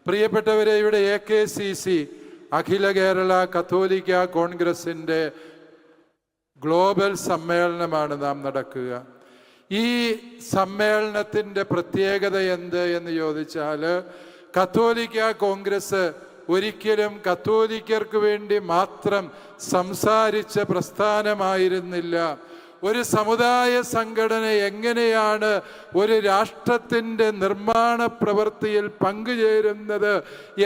പ്രിയപ്പെട്ടവരെ, ഇവിടെ AKCC അഖില കേരള കത്തോലിക്ക കോൺഗ്രസിൻ്റെ ഗ്ലോബൽ സമ്മേളനമാണ് നാം നടക്കുക. ഈ സമ്മേളനത്തിൻ്റെ പ്രത്യേകത എന്ത് എന്ന് ചോദിച്ചാൽ, കത്തോലിക്ക കോൺഗ്രസ് ഒരിക്കലും കത്തോലിക്കർക്ക് വേണ്ടി മാത്രം സംസാരിച്ച പ്രസ്ഥാനമായിരുന്നില്ല. ഒരു സമുദായ സംഘടന എങ്ങനെയാണ് ഒരു രാഷ്ട്രത്തിൻ്റെ നിർമ്മാണ പ്രവൃത്തിയിൽ പങ്കുചേരുന്നത്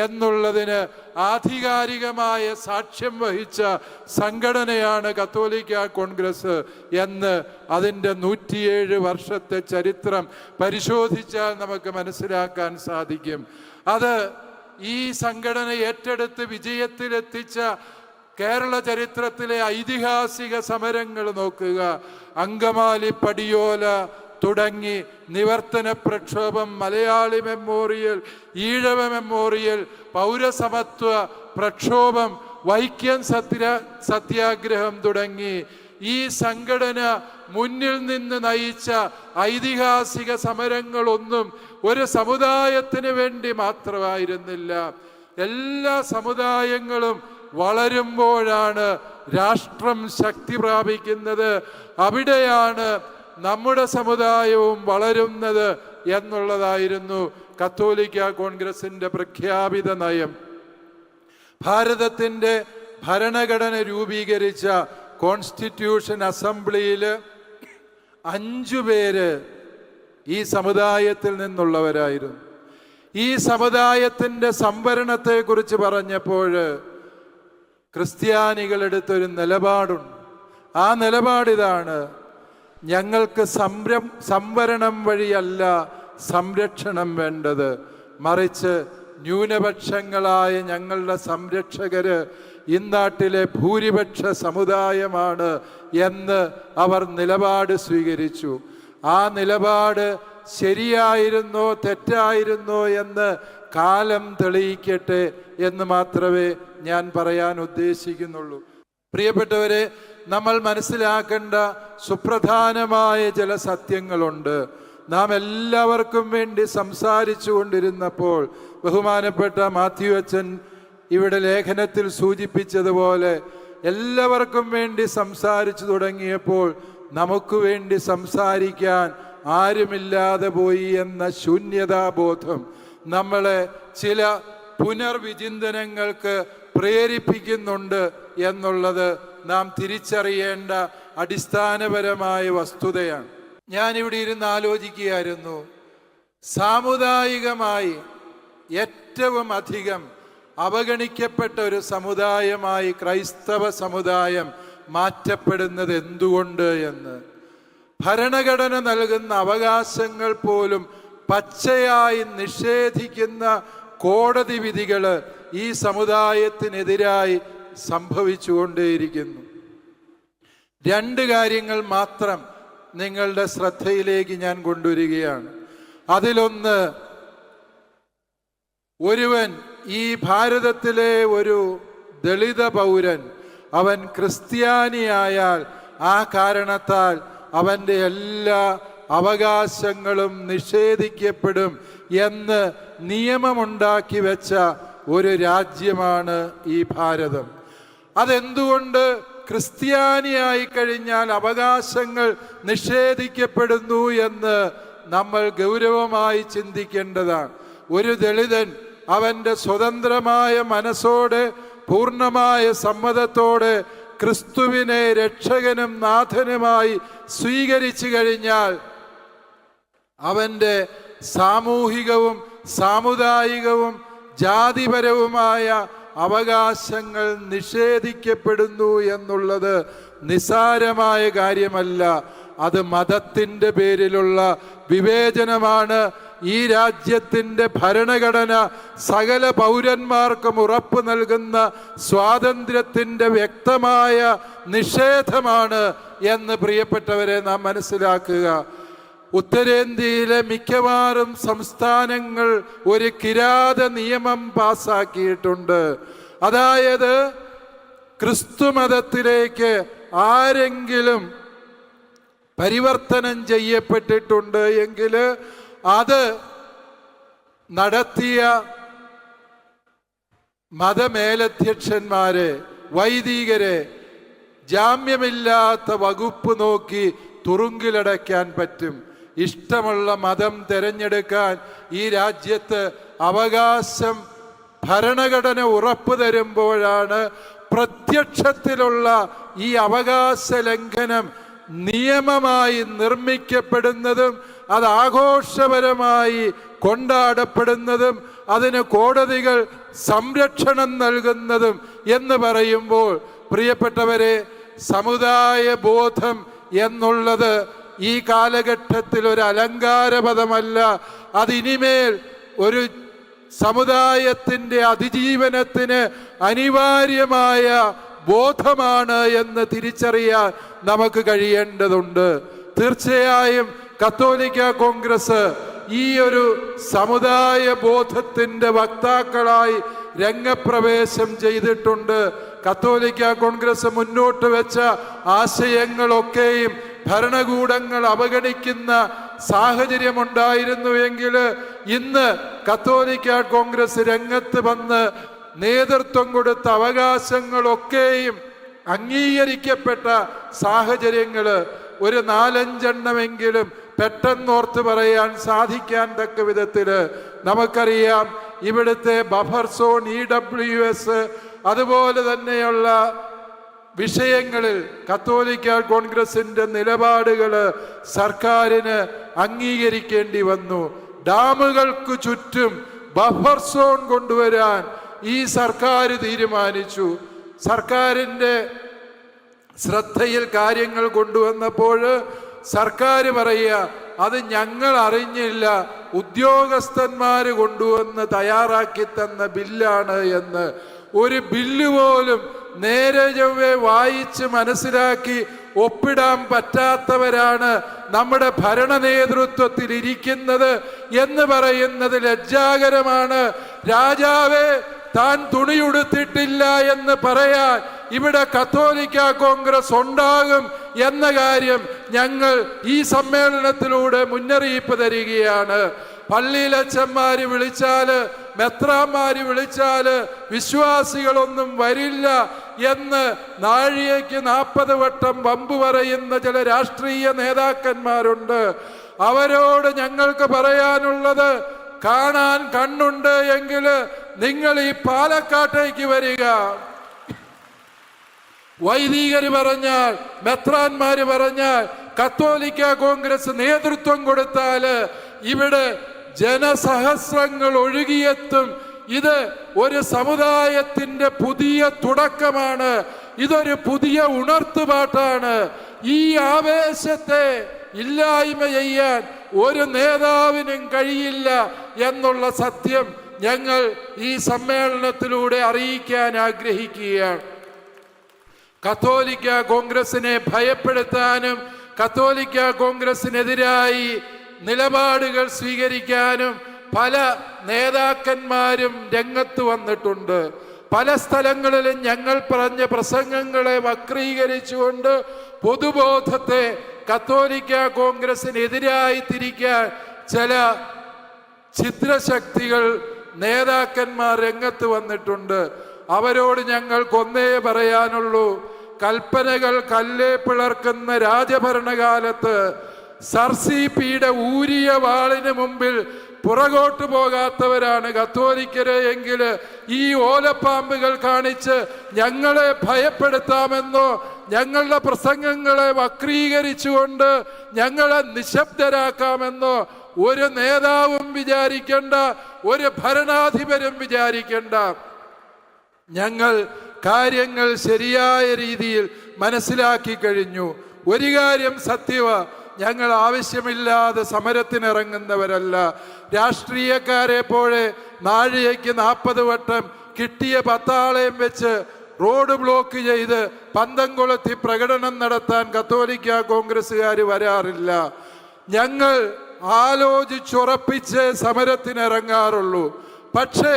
എന്നുള്ളതിന് ആധികാരികമായ സാക്ഷ്യം വഹിച്ച സംഘടനയാണ് കത്തോലിക്ക കോൺഗ്രസ് എന്ന് അതിൻ്റെ 107 വർഷത്തെ ചരിത്രം പരിശോധിച്ചാൽ നമുക്ക് മനസ്സിലാക്കാൻ സാധിക്കും. അത് ഈ സംഘടന ഏറ്റെടുത്ത് വിജയത്തിലെത്തിച്ച കേരള ചരിത്രത്തിലെ ഐതിഹാസിക സമരങ്ങൾ നോക്കുക. അങ്കമാലി പടിയോല തുടങ്ങി നിവർത്തന പ്രക്ഷോഭം, മലയാളി മെമ്മോറിയൽ, ഈഴവ മെമ്മോറിയൽ, പൗരസമത്വ പ്രക്ഷോഭം, വൈക്കം സത്യാഗ്രഹം തുടങ്ങി ഈ സംഘടന മുന്നിൽ നിന്ന് നയിച്ച ഐതിഹാസിക സമരങ്ങളൊന്നും ഒരു സമുദായത്തിന് വേണ്ടി മാത്രമായിരുന്നില്ല. എല്ലാ സമുദായങ്ങളും വളരുമ്പോഴാണ് രാഷ്ട്രം ശക്തി പ്രാപിക്കുന്നത്. അവിടെയാണ് നമ്മുടെ സമുദായവും വളരുന്നത് എന്നുള്ളതായിരുന്നു കത്തോലിക്ക കോൺഗ്രസിൻ്റെ പ്രഖ്യാപിത നയം. ഭാരതത്തിൻ്റെ ഭരണഘടന രൂപീകരിച്ച കോൺസ്റ്റിറ്റ്യൂഷൻ അസംബ്ലിയിൽ 5 പേര് ഈ സമുദായത്തിൽ നിന്നുള്ളവരായിരുന്നു. ഈ സമുദായത്തിൻ്റെ സംവരണത്തെക്കുറിച്ച് പറഞ്ഞപ്പോൾ ക്രിസ്ത്യാനികളെടുത്തൊരു നിലപാടുണ്ട്. ആ നിലപാടിതാണ്: ഞങ്ങൾക്ക് സംവരണം വഴിയല്ല സംരക്ഷണം വേണ്ടത്, മറിച്ച് ന്യൂനപക്ഷങ്ങളായ ഞങ്ങളുടെ സംരക്ഷകര് ഇന്നാട്ടിലെ ഭൂരിപക്ഷ സമുദായമാണ് എന്ന് അവർ നിലപാട് സ്വീകരിച്ചു. ആ നിലപാട് ശരിയായിരുന്നോ തെറ്റായിരുന്നോ എന്ന് കാലം തെളിയിക്കട്ടെ എന്ന് മാത്രമേ ഞാൻ പറയാൻ ഉദ്ദേശിക്കുന്നുള്ളൂ. പ്രിയപ്പെട്ടവരെ, നമ്മൾ മനസ്സിലാക്കേണ്ട സുപ്രധാനമായ ചില സത്യങ്ങളുണ്ട്. നാം എല്ലാവർക്കും വേണ്ടി സംസാരിച്ചു കൊണ്ടിരുന്നപ്പോൾ ബഹുമാനപ്പെട്ട മാത്യു അച്ഛൻ ഇവിടെ ലേഖനത്തിൽ സൂചിപ്പിച്ചതുപോലെ എല്ലാവർക്കും വേണ്ടി സംസാരിച്ചു തുടങ്ങിയപ്പോൾ നമുക്ക് വേണ്ടി സംസാരിക്കാൻ ആരുമില്ലാതെ പോയി എന്ന ശൂന്യതാബോധം നമ്മളെ ചില പുനർവിചിന്തനങ്ങൾക്ക് പ്രേരിപ്പിക്കുന്നുണ്ട് എന്നുള്ളത് നാം തിരിച്ചറിയേണ്ട അടിസ്ഥാനപരമായ വസ്തുതയാണ്. ഞാനിവിടെ ഇരുന്ന് ആലോചിക്കുകയായിരുന്നു, സാമുദായികമായി ഏറ്റവും അധികം അവഗണിക്കപ്പെട്ട ഒരു സമുദായമായി ക്രൈസ്തവ സമുദായം മാറ്റപ്പെടുന്നത് എന്തുകൊണ്ട് എന്ന്. ഭരണഘടന നൽകുന്ന അവകാശങ്ങൾ പോലും പച്ചയായി നിഷേധിക്കുന്ന കോടതി വിധികൾ ഈ സമുദായത്തിനെതിരായി സംഭവിച്ചുകൊണ്ടേയിരിക്കുന്നു. 2 കാര്യങ്ങൾ മാത്രം നിങ്ങളുടെ ശ്രദ്ധയിലേക്ക് ഞാൻ കൊണ്ടുവരികയാണ്. അതിലൊന്ന്, ഒരുവൻ, ഈ ഭാരതത്തിലെ ഒരു ദളിത പൗരൻ, അവൻ ക്രിസ്ത്യാനിയായാൽ ആ കാരണത്താൽ അവൻ്റെ എല്ലാ അവകാശങ്ങളും നിഷേധിക്കപ്പെടും എന്ന് നിയമമുണ്ടാക്കി വെച്ച ഒരു രാജ്യമാണ് ഈ ഭാരതം. അതെന്തുകൊണ്ട് ക്രിസ്ത്യാനിയായി കഴിഞ്ഞാൽ അവകാശങ്ങൾ നിഷേധിക്കപ്പെടുന്നു എന്ന് നമ്മൾ ഗൗരവമായി ചിന്തിക്കേണ്ടതാണ്. ഒരു ദളിതൻ അവൻ്റെ സ്വതന്ത്രമായ മനസ്സോടെ പൂർണ്ണമായ സമ്മതത്തോടെ ക്രിസ്തുവിനെ രക്ഷകനും നാഥനുമായി സ്വീകരിച്ചു കഴിഞ്ഞാൽ അവൻ്റെ സാമൂഹികവും സാമുദായികവും ജാതിപരവുമായ അവകാശങ്ങൾ നിഷേധിക്കപ്പെടുന്നു എന്നുള്ളത് നിസ്സാരമായ കാര്യമല്ല. അത് മതത്തിൻ്റെ പേരിലുള്ള വിവേചനമാണ്. ഈ രാജ്യത്തിൻ്റെ ഭരണഘടന സകല പൗരന്മാർക്കും ഉറപ്പ് നൽകുന്ന സ്വാതന്ത്ര്യത്തിൻ്റെ വ്യക്തമായ നിഷേധമാണ് എന്ന് പ്രിയപ്പെട്ടവരെ നാം മനസ്സിലാക്കുക. ഉത്തരേന്ത്യയിലെ മിക്കവാറും സംസ്ഥാനങ്ങൾ ഒരു കിരാത നിയമം പാസാക്കിയിട്ടുണ്ട്. അതായത് ക്രിസ്തുമതത്തിലേക്ക് ആരെങ്കിലും പരിവർത്തനം ചെയ്യപ്പെട്ടിട്ടുണ്ട് എങ്കിൽ അത് നടത്തിയ മതമേലധ്യക്ഷന്മാരെ, വൈദികരെ ജാമ്യമില്ലാത്ത വകുപ്പ് നോക്കി തുറുങ്കിലടയ്ക്കാൻ പറ്റും. ഇഷ്ടമുള്ള മതം തിരഞ്ഞെടുക്കാൻ ഈ രാജ്യത്ത് അവകാശം ഭരണഘടന ഉറപ്പു തരുമ്പോഴാണ് പ്രത്യക്ഷത്തിലുള്ള ഈ അവകാശ ലംഘനം നിയമമായി നിർമ്മിക്കപ്പെടുന്നതും അത് ആഘോഷപരമായി കൊണ്ടാടപ്പെടുന്നതും അതിന് കോടതികൾ സംരക്ഷണം നൽകുന്നതും എന്ന് പറയുമ്പോൾ, പ്രിയപ്പെട്ടവരെ, സമുദായ ബോധം എന്നുള്ളത് ഈ കാലഘട്ടത്തിൽ ഒരു അലങ്കാരപദമല്ല. അതിനിമേൽ ഒരു സമുദായത്തിൻ്റെ അതിജീവനത്തിന് അനിവാര്യമായ ബോധമാണ് എന്ന് തിരിച്ചറിയാൻ നമുക്ക് കഴിയേണ്ടതുണ്ട്. തീർച്ചയായും കത്തോലിക്ക കോൺഗ്രസ് ഈ ഒരു സമുദായ ബോധത്തിൻ്റെ വക്താക്കളായി രംഗപ്രവേശം ചെയ്തിട്ടുണ്ട്. കത്തോലിക്ക കോൺഗ്രസ് മുന്നോട്ട് വെച്ച ആശയങ്ങളൊക്കെയും ഭരണകൂടങ്ങൾ അവഗണിക്കുന്ന സാഹചര്യമുണ്ടായിരുന്നുവെങ്കിൽ ഇന്ന് കത്തോലിക്ക കോൺഗ്രസ് രംഗത്ത് വന്ന് നേതൃത്വം കൊടുത്ത അവകാശങ്ങളൊക്കെയും അംഗീകരിക്കപ്പെട്ട സാഹചര്യങ്ങൾ ഒരു 4-5 പെട്ടെന്നോർത്ത് പറയാൻ സാധിക്കാൻ തക്ക വിധത്തിൽ നമുക്കറിയാം. ഇവിടുത്തെ ബഫർ സോൺ, EWS, അതുപോലെ തന്നെയുള്ള വിഷയങ്ങളിൽ കത്തോലിക്ക കോൺഗ്രസിൻ്റെ നിലപാടുകൾ സർക്കാരിന് അംഗീകരിക്കേണ്ടി വന്നു. ഡാമുകൾക്ക് ചുറ്റും ബഫർ സോൺ കൊണ്ടുവരാൻ ഈ സർക്കാർ തീരുമാനിച്ചു. സർക്കാരിൻ്റെ ശ്രദ്ധയിൽ കാര്യങ്ങൾ കൊണ്ടുവന്നപ്പോൾ സർക്കാർ പറയുക, അത് ഞങ്ങൾ അറിഞ്ഞില്ല, ഉദ്യോഗസ്ഥന്മാർ കൊണ്ടുവന്ന് തയ്യാറാക്കി തന്ന ബില്ലാണ് എന്ന്. ഒരു ബില്ല് പോലും നേരെ ചൊവ്വേ വായിച്ച് മനസ്സിലാക്കി ഒപ്പിടാൻ പറ്റാത്തവരാണ് നമ്മുടെ ഭരണ നേതൃത്വത്തിൽ ഇരിക്കുന്നത് എന്ന് പറയുന്നത് ലജ്ജാകരമാണ്. രാജാവേ, താൻ തുണിയുടുത്തിട്ടില്ല എന്ന് പറയാൻ ഇവിടെ കത്തോലിക്ക കോൺഗ്രസ് ഉണ്ടാകും എന്ന കാര്യം ഞങ്ങൾ ഈ സമ്മേളനത്തിലൂടെ മുന്നറിയിപ്പ് തരികയാണ്. പള്ളിയിലച്ചന്മാര് വിളിച്ചാല്, മെത്രാന്മാര് വിളിച്ചാല് വിശ്വാസികളൊന്നും വരില്ല എന്ന് നാഴികയ്ക്ക് 40 വട്ടം വമ്പ് പറയുന്ന ചില രാഷ്ട്രീയ നേതാക്കന്മാരുണ്ട്. അവരോട് ഞങ്ങൾക്ക് പറയാനുള്ളത്, കാണാൻ കണ്ണുണ്ട് എങ്കിൽ നിങ്ങൾ ഈ പാലക്കാട്ടേക്ക് വരിക. വൈദികര് പറഞ്ഞാൽ, മെത്രാന്മാര് പറഞ്ഞാൽ, കത്തോലിക്ക കോൺഗ്രസ് നേതൃത്വം കൊടുത്താല് ഇവിടെ ജനസഹസ്രങ്ങൾ ഒഴുകിയെത്തും. ഇത് ഒരു സമുദായത്തിന്റെ പുതിയ തുടക്കമാണ്. ഇതൊരു പുതിയ ഉണർത്തുപാട്ടാണ്. ഈ ആവേശത്തെ ഇല്ലായ്മ ചെയ്യാൻ ഒരു നേതാവിനും കഴിയില്ല എന്നുള്ള സത്യം ഞങ്ങൾ ഈ സമ്മേളനത്തിലൂടെ അറിയിക്കാൻ ആഗ്രഹിക്കുകയാണ്. കത്തോലിക്ക കോൺഗ്രസിനെ ഭയപ്പെടുത്താനും കത്തോലിക്ക കോൺഗ്രസിനെതിരായി നിലപാടുകൾ സ്വീകരിക്കാനും പല നേതാക്കന്മാരും രംഗത്ത് വന്നിട്ടുണ്ട്. പല സ്ഥലങ്ങളിലും ഞങ്ങൾ പറഞ്ഞ പ്രസംഗങ്ങളെ വക്രീകരിച്ചുകൊണ്ട് പൊതുബോധത്തെ കത്തോലിക്ക കോൺഗ്രസിനെതിരായി തിരിക്കാൻ ചില ഛിദ്രശക്തികൾ, നേതാക്കന്മാർ രംഗത്ത് വന്നിട്ടുണ്ട്. അവരോട് ഞങ്ങൾക്കൊന്നേ പറയാനുള്ളൂ, കൽപ്പനകൾ കല്ലേ പിളർക്കുന്ന രാജഭരണകാലത്ത് സർസിപിയുടെ ഊരിയ വാളിന് മുമ്പിൽ പുറകോട്ട് പോകാത്തവരാണ് കത്തോലിക്കര് എങ്കിൽ ഈ ഓലപ്പാമ്പുകൾ കാണിച്ച് ഞങ്ങളെ ഭയപ്പെടുത്താമെന്നോ ഞങ്ങളുടെ പ്രസംഗങ്ങളെ വക്രീകരിച്ചുകൊണ്ട് ഞങ്ങളെ നിശബ്ദരാക്കാമെന്നോ ഒരു നേതാവും വിചാരിക്കേണ്ട, ഒരു ഭരണാധിപരും വിചാരിക്കേണ്ട. ഞങ്ങൾ കാര്യങ്ങൾ ശരിയായ രീതിയിൽ മനസ്സിലാക്കി കഴിഞ്ഞു. ഒരു കാര്യം സത്യവ, ഞങ്ങൾ ആവശ്യമില്ലാതെ സമരത്തിനിറങ്ങുന്നവരല്ല. രാഷ്ട്രീയക്കാരെ പോലെ നാഴികയ്ക്ക് 40 വട്ടം കിട്ടിയ 10 ആളെയും വെച്ച് റോഡ് ബ്ലോക്ക് ചെയ്ത് പന്തം കൊളുത്തി പ്രകടനം നടത്താൻ കത്തോലിക്ക കോൺഗ്രസ്സുകാർ വരാറില്ല. ഞങ്ങൾ ആലോചിച്ചുറപ്പിച്ച് സമരത്തിനിറങ്ങാറുള്ളൂ. പക്ഷേ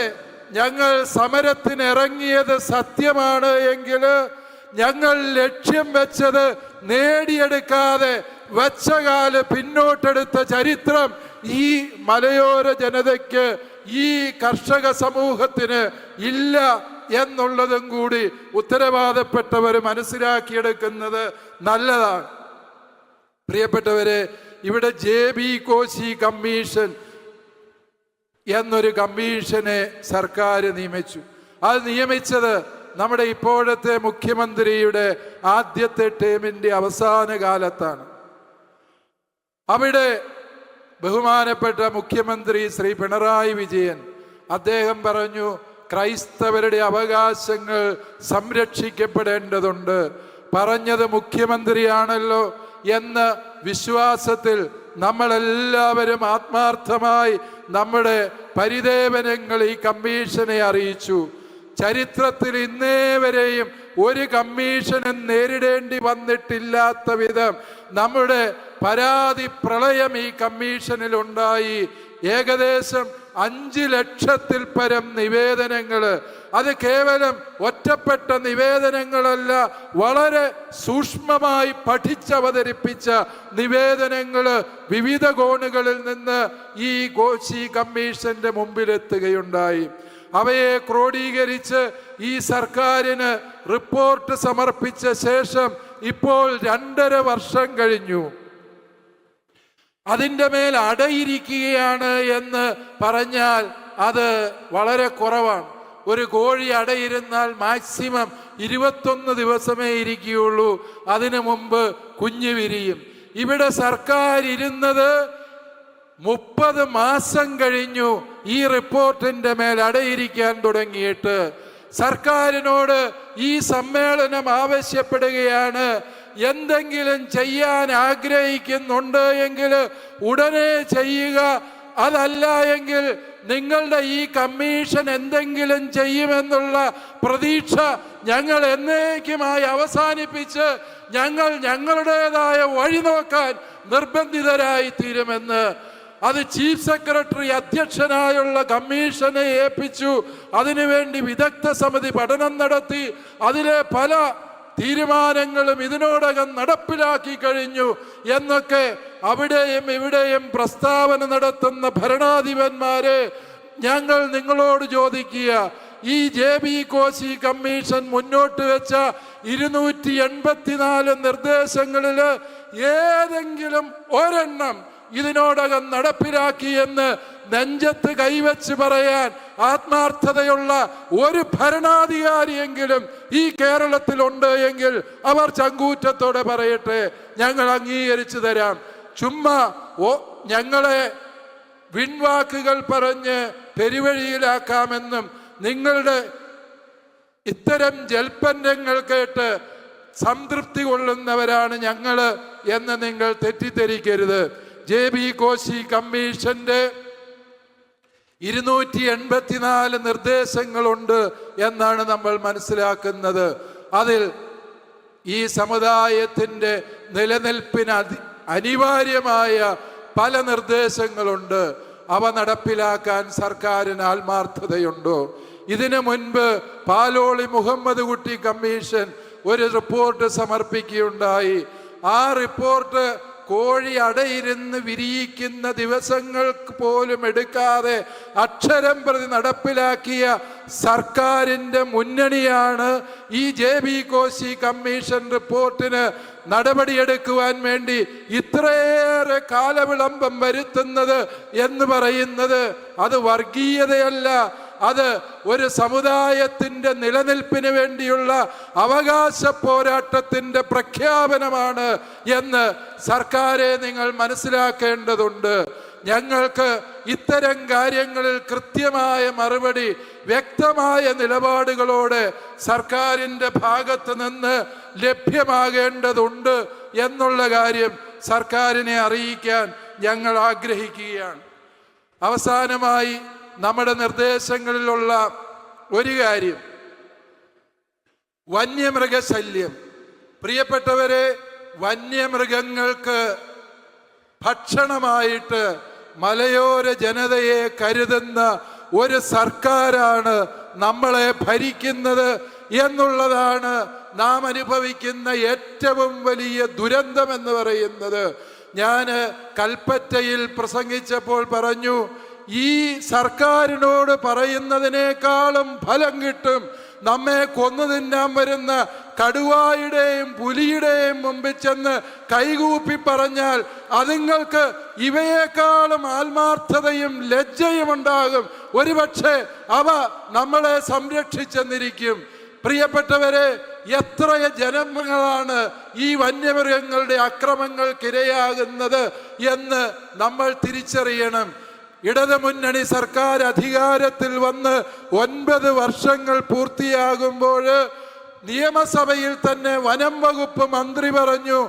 ഞങ്ങൾ സമരത്തിനിറങ്ങിയത് സത്യമാണ് എങ്കിൽ ഞങ്ങൾ ലക്ഷ്യം വെച്ചത് നേടിയെടുക്കാതെ വച്ച കാല് പിന്നോട്ടെടുത്ത ചരിത്രം ഈ മലയോര ജനതയ്ക്ക് ഈ കർഷക സമൂഹത്തിന് ഇല്ല എന്നുള്ളതും കൂടി ഉത്തരവാദപ്പെട്ടവർ മനസ്സിലാക്കിയെടുക്കുന്നത് നല്ലതാണ്. പ്രിയപ്പെട്ടവരെ, ഇവിടെ JB കോശി കമ്മീഷൻ എന്നൊരു കമ്മീഷനെ സർക്കാർ നിയമിച്ചു. അത് നിയമിച്ചത് നമ്മുടെ ഇപ്പോഴത്തെ മുഖ്യമന്ത്രിയുടെ ആദ്യത്തെ ടേമിൻ്റെ അവസാന കാലത്താണ്. അവിടെ ബഹുമാനപ്പെട്ട മുഖ്യമന്ത്രി ശ്രീ പിണറായി വിജയൻ അദ്ദേഹം പറഞ്ഞു, ക്രൈസ്തവരുടെ അവകാശങ്ങൾ സംരക്ഷിക്കപ്പെടേണ്ടതുണ്ട്. പറഞ്ഞത് മുഖ്യമന്ത്രിയാണല്ലോ എന്ന വിശ്വാസത്തിൽ നമ്മളെല്ലാവരും ആത്മാർത്ഥമായി നമ്മുടെ പരിദേവനങ്ങൾ ഈ കമ്മീഷനെ അറിയിച്ചു. ചരിത്രത്തിൽ ഇന്നേ വരെയും ഒരു കമ്മീഷനും നേരിടേണ്ടി വന്നിട്ടില്ലാത്ത വിധം നമ്മുടെ പരാതി പ്രളയം ഈ കമ്മീഷനിലുണ്ടായി. ഏകദേശം 5 ലക്ഷത്തിൽ പരം നിവേദനങ്ങൾ. അത് കേവലം ഒറ്റപ്പെട്ട നിവേദനങ്ങളല്ല, വളരെ സൂക്ഷ്മമായി പഠിച്ചവതരിപ്പിച്ച നിവേദനങ്ങൾ വിവിധ കോണുകളിൽ നിന്ന് ഈ കോശി കമ്മീഷന്റെ മുമ്പിലെത്തുകയുണ്ടായി. അവയെ ക്രോഡീകരിച്ച് ഈ സർക്കാരിന് റിപ്പോർട്ട് സമർപ്പിച്ച ശേഷം ഇപ്പോൾ 2.5 വർഷം കഴിഞ്ഞു. അതിൻ്റെ മേൽ അടയിരിക്കുകയാണ് എന്ന് പറഞ്ഞാൽ അത് വളരെ കുറവാണ്. ഒരു കോഴി അടയിരുന്നാൽ മാക്സിമം 21 ദിവസമേ ഇരിക്കുകയുള്ളൂ. അതിനു മുമ്പ് കുഞ്ഞു വിരിയും. ഇവിടെ സർക്കാർ ഇരുന്നത് 30 മാസം കഴിഞ്ഞു ഈ റിപ്പോർട്ടിന്റെ മേൽ അടയിരിക്കാൻ തുടങ്ങിയിട്ട്. സർക്കാരിനോട് ഈ സമ്മേളനം ആവശ്യപ്പെടുകയാണ്, എന്തെങ്കിലും ചെയ്യാൻ ആഗ്രഹിക്കുന്നുണ്ട് എങ്കിൽ ഉടനെ ചെയ്യുക. അതല്ല എങ്കിൽ നിങ്ങളുടെ ഈ കമ്മീഷൻ എന്തെങ്കിലും ചെയ്യുമെന്നുള്ള പ്രതീക്ഷ ഞങ്ങൾ എന്നേക്കുമായി അവസാനിപ്പിച്ച് ഞങ്ങളുടേതായ വഴി നോക്കാൻ നിർബന്ധിതരായി തീരുമെന്ന് അത് ചീഫ് സെക്രട്ടറി അധ്യക്ഷനായുള്ള കമ്മീഷനെ ഏൽപ്പിച്ചു. അതിനുവേണ്ടി വിദഗ്ധ സമിതി പഠനം നടത്തി. അതിലെ പല തീരുമാനങ്ങളും ഇതിനോടകം നടപ്പിലാക്കി കഴിഞ്ഞു എന്നൊക്കെ അവിടെയും ഇവിടെയും പ്രസ്താവന നടത്തുന്ന ഭരണാധിപന്മാരെ ഞങ്ങൾ നിങ്ങളോട് ചോദിക്കുക, ഈ JB കോശി കമ്മീഷൻ മുന്നോട്ട് വെച്ച 284 നിർദ്ദേശങ്ങളിൽ ഏതെങ്കിലും ഒരെണ്ണം ഇതിനോടകം നടപ്പിലാക്കിയെന്ന് നെഞ്ചത്ത് കൈവച്ച് പറയാൻ ആത്മാർത്ഥതയുള്ള ഒരു ഭരണാധികാരിയെങ്കിലും ഈ കേരളത്തിലുണ്ട് എങ്കിൽ അവർ ചങ്കൂറ്റത്തോടെ പറയട്ടെ, ഞങ്ങൾ അംഗീകരിച്ചു തരാം. ചുമ്മാ ഞങ്ങളെ വിൺവാക്കുകൾ പറഞ്ഞ് പെരുവഴിയിലാക്കാമെന്നും നിങ്ങളുടെ ഇത്തരം ജൽപ്പന്നങ്ങൾ കേട്ട് സംതൃപ്തി കൊള്ളുന്നവരാണ് ഞങ്ങൾ എന്ന് നിങ്ങൾ തെറ്റിദ്ധരിക്കരുത്. JB കോശി കമ്മീഷന്റെ 284 നിർദ്ദേശങ്ങളുണ്ട് എന്നാണ് നമ്മൾ മനസ്സിലാക്കുന്നത്. അതിൽ ഈ സമുദായത്തിൻ്റെ നിലനിൽപ്പിന് അനിവാര്യമായ പല നിർദ്ദേശങ്ങളുണ്ട്. അവ നടപ്പിലാക്കാൻ സർക്കാരിന് ആത്മാർത്ഥതയുണ്ടോ? ഇതിനു മുൻപ് പാലോളി മുഹമ്മദ് കുട്ടി കമ്മീഷൻ ഒരു റിപ്പോർട്ട് സമർപ്പിക്കുകയുണ്ടായി. ആ റിപ്പോർട്ട് കോഴി അടയിരുന്ന് വിരിയിക്കുന്ന ദിവസങ്ങൾക്ക് പോലും എടുക്കാതെ അക്ഷരം പ്രതി നടപ്പിലാക്കിയ സർക്കാരിൻ്റെ മുന്നണിയാണ് ഈ JB കോശി കമ്മീഷൻ റിപ്പോർട്ടിന് നടപടിയെടുക്കുവാൻ വേണ്ടി ഇത്രയേറെ കാലവിളംബം വരുത്തുന്നത് എന്ന് പറയുന്നത്. അത് വർഗീയതയല്ല, അത് ഒരു സമുദായത്തിൻ്റെ നിലനിൽപ്പിന് വേണ്ടിയുള്ള അവകാശ പോരാട്ടത്തിൻ്റെ പ്രഖ്യാപനമാണ് എന്ന് സർക്കാരെ നിങ്ങൾ മനസ്സിലാക്കേണ്ടതുണ്ട്. ഞങ്ങൾക്ക് ഇത്തരം കാര്യങ്ങളിൽ കൃത്യമായ മറുപടി, വ്യക്തമായ നിലപാടുകളോടെ സർക്കാരിൻ്റെ ഭാഗത്ത് നിന്ന് ലഭ്യമാകേണ്ടതുണ്ട് എന്നുള്ള കാര്യം സർക്കാരിനെ അറിയിക്കാൻ ഞങ്ങൾ ആഗ്രഹിക്കുകയാണ്. അവസാനമായി നമ്മുടെ നിർദ്ദേശങ്ങളിലുള്ള ഒരു കാര്യം, വന്യമൃഗശല്യം. പ്രിയപ്പെട്ടവരെ, വന്യമൃഗങ്ങൾക്ക് ഭക്ഷണമായിട്ട് മലയോര ജനതയെ കരുതുന്ന ഒരു സർക്കാരാണ് നമ്മളെ ഭരിക്കുന്നത് എന്നുള്ളതാണ് നാം അനുഭവിക്കുന്ന ഏറ്റവും വലിയ ദുരന്തം എന്ന് പറയുന്നത്. ഞാൻ കൽപ്പറ്റയിൽ പ്രസംഗിച്ചപ്പോൾ പറഞ്ഞു, ഈ സർക്കാരിനോട് പറയുന്നതിനേക്കാളും ഫലം കിട്ടും. നമ്മെ കൊന്നു തിന്നാൻ വരുന്ന കടുവായുടെയും പുലിയുടെയും മുമ്പിൽ ചെന്ന് കൈകൂപ്പി പറഞ്ഞാൽ അതുങ്ങൾക്ക് ഇവയേക്കാളും ആത്മാർത്ഥതയും ലജ്ജയും ഉണ്ടാകും. ഒരുപക്ഷെ അവ നമ്മളെ സംരക്ഷിച്ചെന്നിരിക്കും. പ്രിയപ്പെട്ടവരെ, എത്ര ജനങ്ങളാണ് ഈ വന്യമൃഗങ്ങളുടെ അക്രമങ്ങൾക്കിരയാകുന്നത് എന്ന് നമ്മൾ തിരിച്ചറിയണം. ഇടതുമുന്നണി സർക്കാർ അധികാരത്തിൽ വന്ന് 9 വർഷങ്ങൾ പൂർത്തിയാകുമ്പോൾ നിയമസഭയിൽ തന്നെ വനം വകുപ്പ് മന്ത്രി പറഞ്ഞു,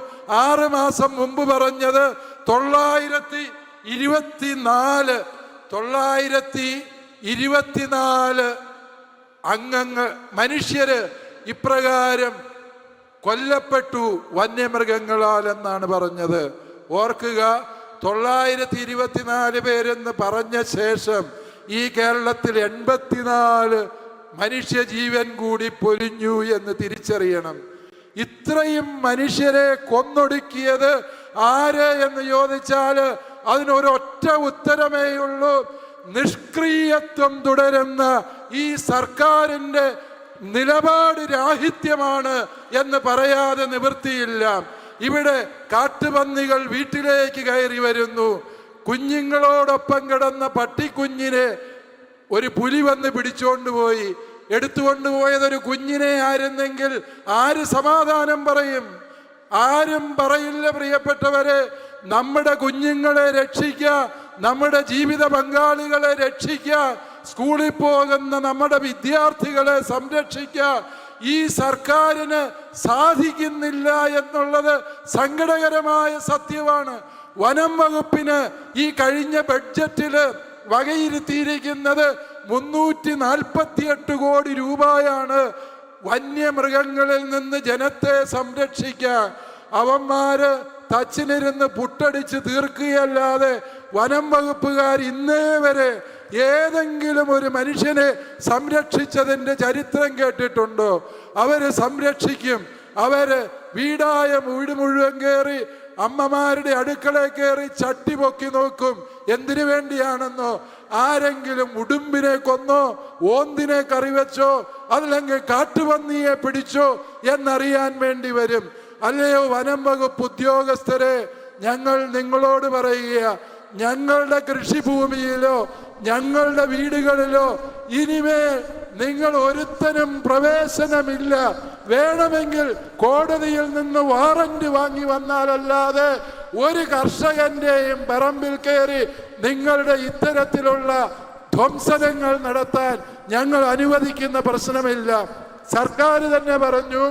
6 മാസം മുമ്പ് പറഞ്ഞത് 924 അംഗങ്ങൾ മനുഷ്യര് ഇപ്രകാരം കൊല്ലപ്പെട്ടു വന്യമൃഗങ്ങളാൽ എന്നാണ് പറഞ്ഞത്. ഓർക്കുക, 924 പേരെന്ന് പറഞ്ഞ ശേഷം ഈ കേരളത്തിൽ 84 മനുഷ്യജീവൻ കൂടി പൊലിഞ്ഞു എന്ന് തിരിച്ചറിയണം. ഇത്രയും മനുഷ്യരെ കൊന്നൊടുക്കിയത് ആര് എന്ന് ചോദിച്ചാൽ അതിനൊരൊറ്റ ഉത്തരമേയുള്ളൂ: നിഷ്ക്രിയത്വം തുടരുന്ന ഈ സർക്കാരിൻ്റെ നിലപാട് രാഹിത്യമാണ് എന്ന് പറയാതെ നിവൃത്തിയില്ല. ഇവിടെ കാട്ടുപന്നികൾ വീട്ടിലേക്ക് കയറി വരുന്നു. കുഞ്ഞുങ്ങളോടൊപ്പം കിടന്ന പട്ടിക്കുഞ്ഞിനെ ഒരു പുലി വന്ന് പിടിച്ചുകൊണ്ടുപോയി. എടുത്തുകൊണ്ടുപോയതൊരു കുഞ്ഞിനെ ആയിരുന്നെങ്കിൽ ആര് സമാധാനം പറയും? ആരും പറയില്ല. പ്രിയപ്പെട്ടവരെ, നമ്മുടെ കുഞ്ഞുങ്ങളെ രക്ഷിക്കുക, നമ്മുടെ ജീവിത പങ്കാളികളെ രക്ഷിക്കുക, സ്കൂളിൽ പോകുന്ന നമ്മുടെ വിദ്യാർത്ഥികളെ സംരക്ഷിക്കുക. ഈ സർക്കാരിന് സാധിക്കുന്നില്ല എന്നുള്ളത് സങ്കടകരമായ സത്യമാണ്. വനം വകുപ്പിന് ഈ കഴിഞ്ഞ ബഡ്ജറ്റില് വകയിരുത്തിയിരിക്കുന്നത് 348 കോടി രൂപയാണ് വന്യമൃഗങ്ങളിൽ നിന്ന് ജനത്തെ സംരക്ഷിക്കാൻ. അവന്മാര് തച്ചിനിരുന്ന് പുട്ടടിച്ച് തീർക്കുകയല്ലാതെ വനം വകുപ്പുകാർ ഇന്നേ വരെ ഏതെങ്കിലും ഒരു മനുഷ്യനെ സംരക്ഷിച്ചതിൻ്റെ ചരിത്രം കേട്ടിട്ടുണ്ടോ? അവര് സംരക്ഷിക്കും. അവര് വീട് മുഴുവൻ കയറി, അമ്മമാരുടെ അടുക്കളയിൽ കയറി ചട്ടി പൊക്കി നോക്കും. എന്തിനു വേണ്ടിയാണെന്നോ? ആരെങ്കിലും ഉടുമ്പിനെ കൊന്നോ, ഓന്തിനെ കറിവെച്ചോ, അല്ലെങ്കിൽ കാട്ടുപന്നിയെ പിടിച്ചോ എന്നറിയാൻ വേണ്ടി വരും. അല്ലയോ വനം വകുപ്പ് ഉദ്യോഗസ്ഥരെ, ഞങ്ങൾ നിങ്ങളോട് പറയുക, ഞങ്ങളുടെ കൃഷിഭൂമിയിലോ ഞങ്ങളുടെ വീടുകളിലോ ഇനിമേൽ നിങ്ങൾ ഒരുത്തനും പ്രവേശനമില്ല. വേണമെങ്കിൽ കോടതിയിൽ നിന്ന് വാറന്റ് വാങ്ങി വന്നാലല്ലാതെ ഒരു കർഷകന്റെയും പറമ്പിൽ കയറി നിങ്ങളുടെ ഇത്തരത്തിലുള്ള ധ്വംസനങ്ങൾ നടത്താൻ ഞങ്ങൾ അനുവദിക്കുന്ന പ്രശ്നമില്ല. സർക്കാർ തന്നെ പറഞ്ഞു,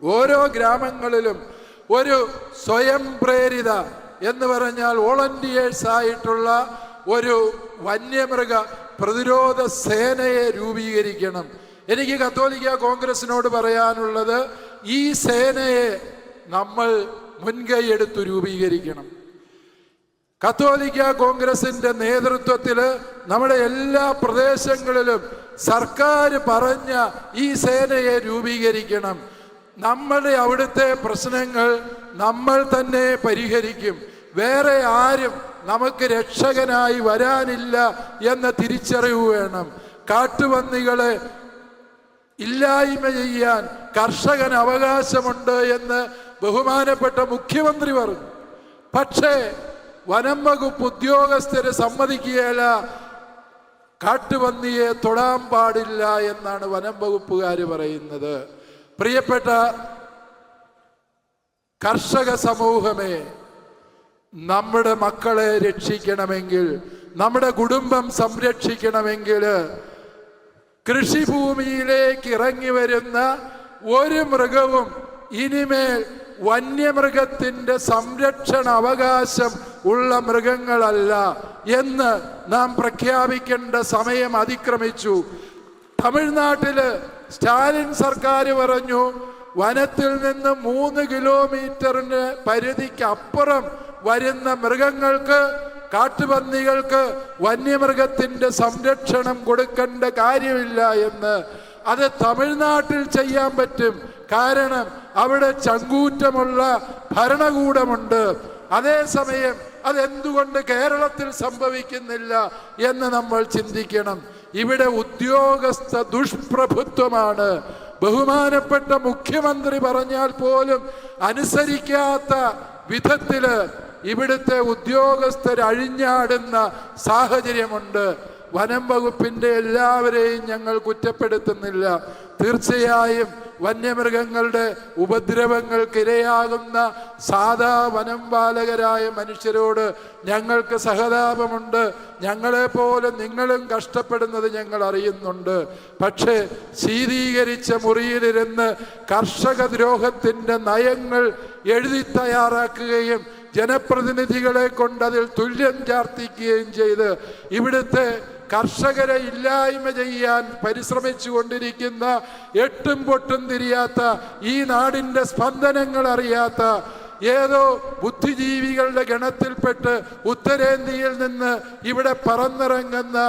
ഓരോ ഗ്രാമങ്ങളിലും ഒരു സ്വയം പ്രേരിത എന്ന് പറഞ്ഞാൽ വോളണ്ടിയേഴ്സ് ആയിട്ടുള്ള ഒരു വന്യമൃഗ പ്രതിരോധ സേനയെ രൂപീകരിക്കണം. എനിക്ക് കത്തോലിക്ക കോൺഗ്രസിനോട് പറയാനുള്ളത്, ഈ സേനയെ നമ്മൾ മുൻകൈയെടുത്ത് രൂപീകരിക്കണം. കത്തോലിക്ക കോൺഗ്രസിന്റെ നേതൃത്വത്തിൽ നമ്മുടെ എല്ലാ പ്രദേശങ്ങളിലും സർക്കാർ പറഞ്ഞ ഈ സേനയെ രൂപീകരിക്കണം. നമ്മുടെ അവിടുത്തെ പ്രശ്നങ്ങൾ നമ്മൾ തന്നെ പരിഹരിക്കും. വേറെ ആരും നമുക്ക് രക്ഷകനായി വരാനില്ല എന്ന തിരിച്ചറിവ് വേണം. കാട്ടുപന്നികളെ ഇല്ലായ്മ ചെയ്യാൻ കർഷകന് അവകാശമുണ്ട് എന്ന് ബഹുമാനപ്പെട്ട മുഖ്യമന്ത്രി പറഞ്ഞു. പക്ഷേ വനം വകുപ്പ് ഉദ്യോഗസ്ഥര് സമ്മതിക്കുകയില്ല. കാട്ടുപന്നിയെ തൊടാൻ പാടില്ല എന്നാണ് വനം വകുപ്പുകാർ പറയുന്നത്. പ്രിയപ്പെട്ട കർഷക സമൂഹമേ, നമ്മുടെ മക്കളെ രക്ഷിക്കണമെങ്കിൽ, നമ്മുടെ കുടുംബം സംരക്ഷിക്കണമെങ്കിൽ കൃഷിഭൂമിയിലേക്ക് ഇറങ്ങി വരുന്ന ഒരു മൃഗവും ഇനിമേൽ വന്യമൃഗത്തിൻ്റെ സംരക്ഷണ അവകാശം ഉള്ള മൃഗങ്ങളല്ല എന്ന് നാം പ്രഖ്യാപിക്കേണ്ട സമയം അതിക്രമിച്ചു. തമിഴ്നാട്ടില് സ്റ്റാലിൻ സർക്കാർ പറഞ്ഞു, വനത്തിൽ നിന്ന് 3 കിലോമീറ്ററിന് പരിധിക്ക് അപ്പുറം വരുന്ന മൃഗങ്ങൾക്ക്, കാട്ടുപന്നികൾക്ക് വന്യമൃഗത്തിന്റെ സംരക്ഷണം കൊടുക്കേണ്ട കാര്യമില്ല എന്ന്. അത് തമിഴ്നാട്ടിൽ ചെയ്യാൻ പറ്റും. കാരണം അവിടെ ചങ്കൂറ്റമുള്ള ഭരണകൂടമുണ്ട്. അതേസമയം അതെന്തുകൊണ്ട് കേരളത്തിൽ സംഭവിക്കുന്നില്ല എന്ന് നമ്മൾ ചിന്തിക്കണം. ഇവിടെ ഉദ്യോഗസ്ഥ ദുഷ്പ്രഭുത്വമാണ്. ബഹുമാനപ്പെട്ട മുഖ്യമന്ത്രി പറഞ്ഞാൽ പോലും അനുസരിക്കാത്ത വിധത്തില് ഇവിടുത്തെ ഉദ്യോഗസ്ഥർ അഴിഞ്ഞാടുന്ന സാഹചര്യമുണ്ട്. വനം വകുപ്പിന്റെ എല്ലാവരെയും ഞങ്ങൾ കുറ്റപ്പെടുത്തുന്നില്ല. തീർച്ചയായും വന്യമൃഗങ്ങളുടെ ഉപദ്രവങ്ങൾക്കിരയാകുന്ന സാധാ വനം പാലകരായ മനുഷ്യരോട് ഞങ്ങൾക്ക് സഹതാപമുണ്ട്. ഞങ്ങളെപ്പോലെ നിങ്ങളും കഷ്ടപ്പെടുന്നത് ഞങ്ങൾ അറിയുന്നുണ്ട്. പക്ഷേ ശീതീകരിച്ച മുറിയിലിരുന്ന് കർഷക ദ്രോഹത്തിൻ്റെ നയങ്ങൾ എഴുതി തയ്യാറാക്കുകയും ജനപ്രതിനിധികളെ കൊണ്ട് അതിൽ തുല്യം ചാർത്തിക്കുകയും ചെയ്ത് ഇവിടുത്തെ കർഷകരെ ഇല്ലായ്മ ചെയ്യാൻ പരിശ്രമിച്ചു കൊണ്ടിരിക്കുന്ന, എട്ടും പൊട്ടും തിരിയാത്ത, ഈ നാടിൻ്റെ സ്പന്ദനങ്ങൾ അറിയാത്ത ഏതോ ബുദ്ധിജീവികളുടെ ഗണത്തിൽപ്പെട്ട് ഉത്തരേന്ത്യയിൽ നിന്ന് ഇവിടെ പറന്നിറങ്ങുന്ന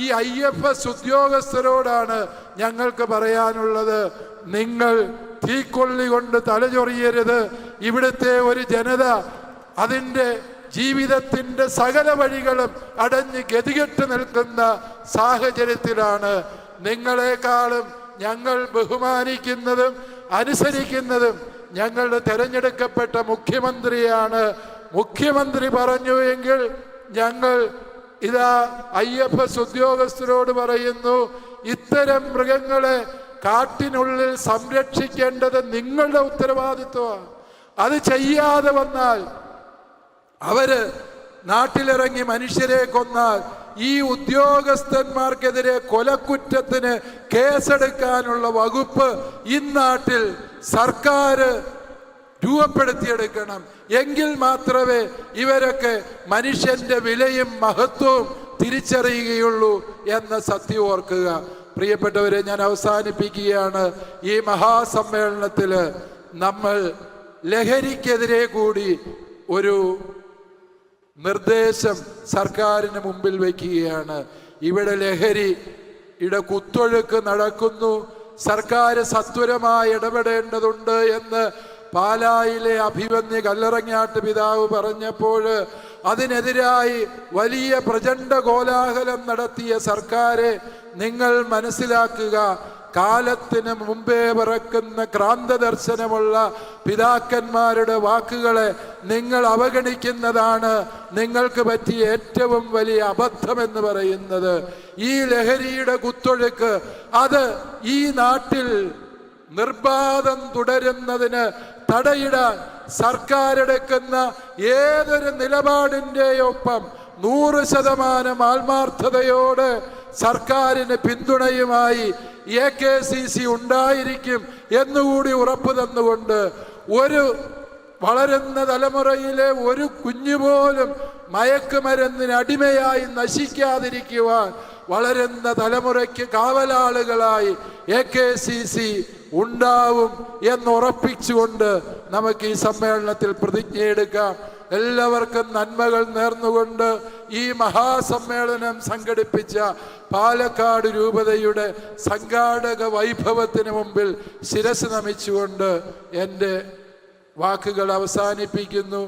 ഈ IFS ഉദ്യോഗസ്ഥരോടാണ് ഞങ്ങൾക്ക് പറയാനുള്ളത്. നിങ്ങൾ തീക്കൊള്ളി കൊണ്ട് തലചൊറിയരുത്. ഇവിടുത്തെ ഒരു ജനത അതിൻ്റെ ജീവിതത്തിൻ്റെ സകല വഴികളും അടഞ്ഞ് ഗതികെട്ട് നിൽക്കുന്ന സാഹചര്യത്തിലാണ്. നിങ്ങളെക്കാളും ഞങ്ങൾ ബഹുമാനിക്കുന്നതും അനുസരിക്കുന്നതും ഞങ്ങളുടെ തെരഞ്ഞെടുക്കപ്പെട്ട മുഖ്യമന്ത്രിയാണ്. മുഖ്യമന്ത്രി പറഞ്ഞു എങ്കിൽ ഞങ്ങൾ ഇതാ IFS ഉദ്യോഗസ്ഥരോട് പറയുന്നു, ഇത്തരം മൃഗങ്ങളെ കാട്ടിനുള്ളിൽ സംരക്ഷിക്കേണ്ടത് നിങ്ങളുടെ ഉത്തരവാദിത്വമാണ്. അത് ചെയ്യാതെ വന്നാൽ, അവര് നാട്ടിലിറങ്ങി മനുഷ്യരെ കൊന്നാൽ, ഈ ഉദ്യോഗസ്ഥന്മാർക്കെതിരെ കൊലക്കുറ്റത്തിന് കേസെടുക്കാനുള്ള വകുപ്പ് ഇന്നാട്ടിൽ സർക്കാർ രൂപപ്പെടുത്തിയെടുക്കണം. എങ്കിൽ മാത്രമേ ഇവരൊക്കെ മനുഷ്യന്റെ വിലയും മഹത്വവും തിരിച്ചറിയുകയുള്ളൂ എന്ന സത്യം ഓർക്കുക. പ്രിയപ്പെട്ടവരെ, ഞാൻ അവസാനിപ്പിക്കുകയാണ്. ഈ മഹാസമ്മേളനത്തിൽ നമ്മൾ ലഹരിക്കെതിരെ കൂടി ഒരു നിർദ്ദേശം സർക്കാരിന് മുമ്പിൽ വയ്ക്കുകയാണ്. ഇവിടെ ലഹരിയുടെ കുത്തൊഴുക്ക് നടക്കുന്നു. സർക്കാർ സത്വരമായി ഇടപെടേണ്ടതുണ്ട് എന്ന് പാലായിലെ അഭിമന്യ കല്ലറങ്ങാട്ട് പിതാവ് പറഞ്ഞപ്പോൾ അതിനെതിരായി വലിയ പ്രചണ്ഡ കോലാഹലം നടത്തിയ സർക്കാരെ നിങ്ങൾ മനസ്സിലാക്കുക. കാലത്തിന് മുമ്പേ പിറക്കുന്ന ക്രാന്തദർശനമുള്ള പിതാക്കന്മാരുടെ വാക്കുകളെ നിങ്ങൾ അവഗണിക്കുന്നതാണ് നിങ്ങൾക്ക് പറ്റിയ ഏറ്റവും വലിയ അബദ്ധമെന്ന് പറയുന്നത്. ഈ ലഹരിയുടെ കുത്തൊഴുക്ക് അത് ഈ നാട്ടിൽ നിർബാധം തുടരുന്നതിന് തടയിടാൻ സർക്കാരെടുക്കുന്ന ഏതൊരു നിലപാടിൻ്റെയൊപ്പം 100% ആത്മാർത്ഥതയോടെ സർക്കാരിന് പിന്തുണയുമായി AKCC ഉണ്ടായിരിക്കും എന്നുകൂടി ഉറപ്പ് തന്നുകൊണ്ട്, ഒരു വളരുന്ന തലമുറയിലെ ഒരു കുഞ്ഞുപോലും മയക്കുമരുന്നിന് അടിമയായി നശിക്കാതിരിക്കുവാൻ വളരുന്ന തലമുറയ്ക്ക് കാവലാളുകളായി AKCC ഉണ്ടാവും എന്നുറപ്പിച്ചുകൊണ്ട് നമുക്ക് ഈ സമ്മേളനത്തിൽ പ്രതിജ്ഞയെടുക്കാം. എല്ലാവർക്കും നന്മകൾ നേർന്നുകൊണ്ട് ഈ മഹാസമ്മേളനം സംഘടിപ്പിച്ച പാലക്കാട് രൂപതയുടെ സംഘാടക വൈഭവത്തിന് മുമ്പിൽ ശിരസ് നമിച്ചുകൊണ്ട് എൻ്റെ വാക്കുകൾ അവസാനിപ്പിക്കുന്നു.